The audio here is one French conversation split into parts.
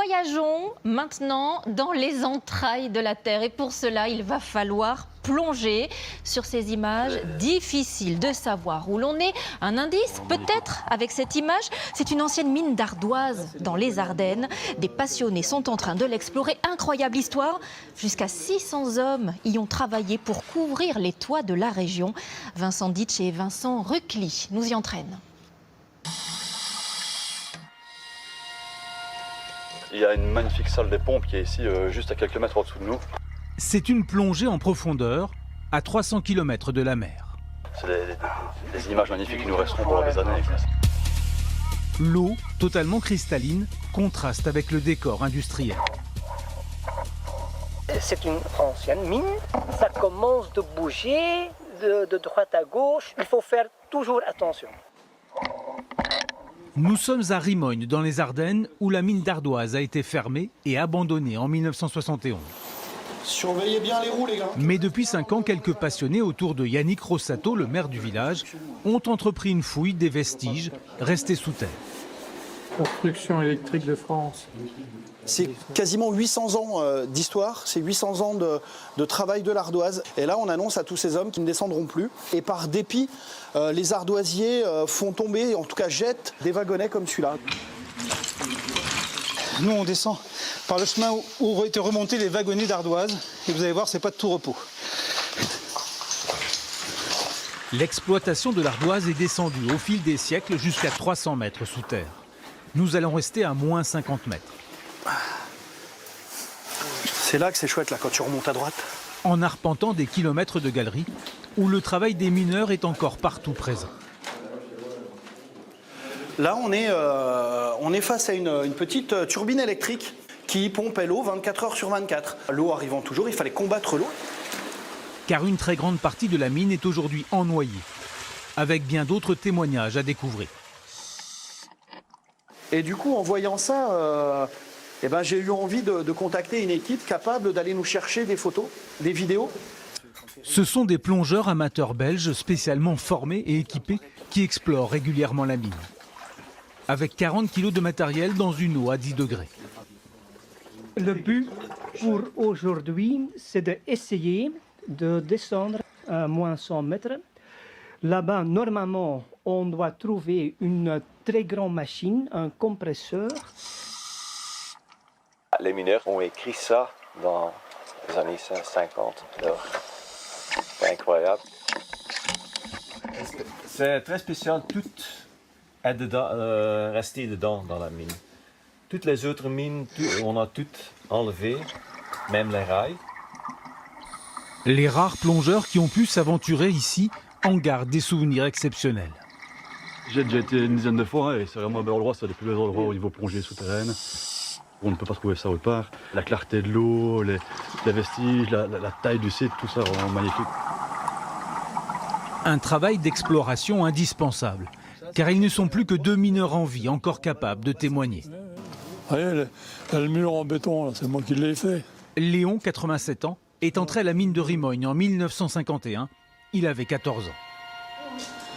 Voyageons maintenant dans les entrailles de la Terre. Et pour cela, il va falloir plonger sur ces images. Difficile de savoir où l'on est. Un indice, peut-être, avec cette image. C'est une ancienne mine d'ardoise dans les Ardennes. Des passionnés sont en train de l'explorer. Incroyable histoire. Jusqu'à 600 hommes y ont travaillé pour couvrir les toits de la région. Vincent Ditch et Vincent Ruckli nous y entraînent. Il y a une magnifique salle des pompes qui est ici, juste à quelques mètres au-dessous de nous. C'est une plongée en profondeur, à 300 km de la mer. C'est des images magnifiques qui nous resteront pendant des années. L'eau, totalement cristalline, contraste avec le décor industriel. C'est une ancienne mine, ça commence de bouger de droite à gauche, il faut faire toujours attention. Nous sommes à Rimogne, dans les Ardennes, où la mine d'ardoise a été fermée et abandonnée en 1971. Surveillez bien les roues, les gars. Mais depuis 5 ans, quelques passionnés autour de Yannick Rossato, le maire du village, ont entrepris une fouille des vestiges restés sous terre. Construction électrique de France. C'est quasiment 800 ans d'histoire, c'est 800 ans de travail de l'ardoise. Et là, on annonce à tous ces hommes qu'ils ne descendront plus. Et par dépit, les ardoisiers font tomber, en tout cas jettent, des wagonnets comme celui-là. Nous, on descend par le chemin où auraient été remontés les wagonnets d'ardoise. Et vous allez voir, c'est pas de tout repos. L'exploitation de l'ardoise est descendue au fil des siècles jusqu'à 300 mètres sous terre. Nous allons rester à moins 50 mètres. C'est là que c'est chouette, là, quand tu remontes à droite. En arpentant des kilomètres de galeries où le travail des mineurs est encore partout présent. Là, on est face à une petite turbine électrique qui pompait l'eau 24 heures sur 24. L'eau arrivant toujours, il fallait combattre l'eau. Car une très grande partie de la mine est aujourd'hui ennoyée, avec bien d'autres témoignages à découvrir. Et du coup, en voyant ça, j'ai eu envie de contacter une équipe capable d'aller nous chercher des photos, des vidéos. Ce sont des plongeurs amateurs belges spécialement formés et équipés qui explorent régulièrement la mine. Avec 40 kg de matériel dans une eau à 10 degrés. Le but pour aujourd'hui, c'est d'essayer de descendre à moins 100 mètres. Là-bas, normalement, on doit trouver une très grande machine, un compresseur. Les mineurs ont écrit ça dans les années 50. C'est incroyable. C'est très spécial, tout est dedans, resté dedans dans la mine. Toutes les autres mines, on a toutes enlevé, même les rails. Les rares plongeurs qui ont pu s'aventurer ici en gardent des souvenirs exceptionnels. J'ai déjà été une dizaine de fois et c'est vraiment un bel endroit, c'est un des plus beaux endroits au niveau plongée souterraine. On ne peut pas trouver ça autre part. La clarté de l'eau, les vestiges, la taille du site, tout ça vraiment magnifique. Un travail d'exploration indispensable, car ils ne sont plus que 2 mineurs en vie encore capables de témoigner. Voyez, le mur en béton, c'est moi qui l'ai fait. Léon, 87 ans, est entré à la mine de Rimogne en 1951. Il avait 14 ans.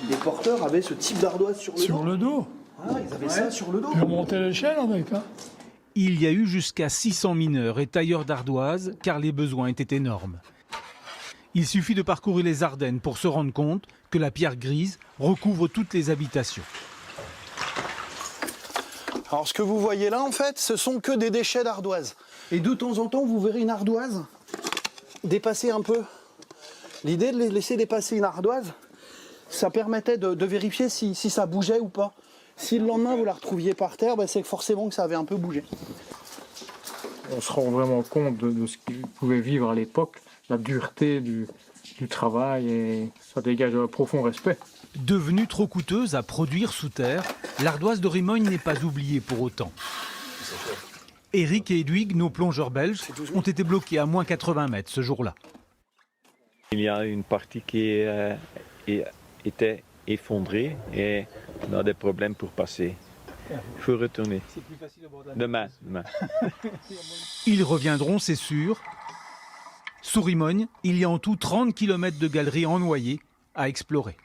Les porteurs avaient ce type d'ardoise sur le dos. Sur le dos. Ah, ils avaient ça sur le dos. Ils ont monté l'échelle avec. Hein. Il y a eu jusqu'à 600 mineurs et tailleurs d'ardoise, car les besoins étaient énormes. Il suffit de parcourir les Ardennes pour se rendre compte que la pierre grise recouvre toutes les habitations. Alors ce que vous voyez là, en fait, ce sont que des déchets d'ardoise. Et de temps en temps, vous verrez une ardoise dépasser un peu. L'idée de laisser dépasser une ardoise, ça permettait de vérifier si ça bougeait ou pas. Si le lendemain vous la retrouviez par terre, c'est forcément que ça avait un peu bougé. On se rend vraiment compte de ce qu'ils pouvaient vivre à l'époque, la dureté du travail, et ça dégage un profond respect. Devenue trop coûteuse à produire sous terre, l'ardoise de Rimogne n'est pas oubliée pour autant. Eric et Edwig, nos plongeurs belges, ont été bloqués à moins 80 mètres ce jour-là. Il y a une partie qui était effondrée et on a des problèmes pour passer. Il faut retourner. Demain. Ils reviendront, c'est sûr. Sous Rimogne, il y a en tout 30 km de galeries ennoyées à explorer.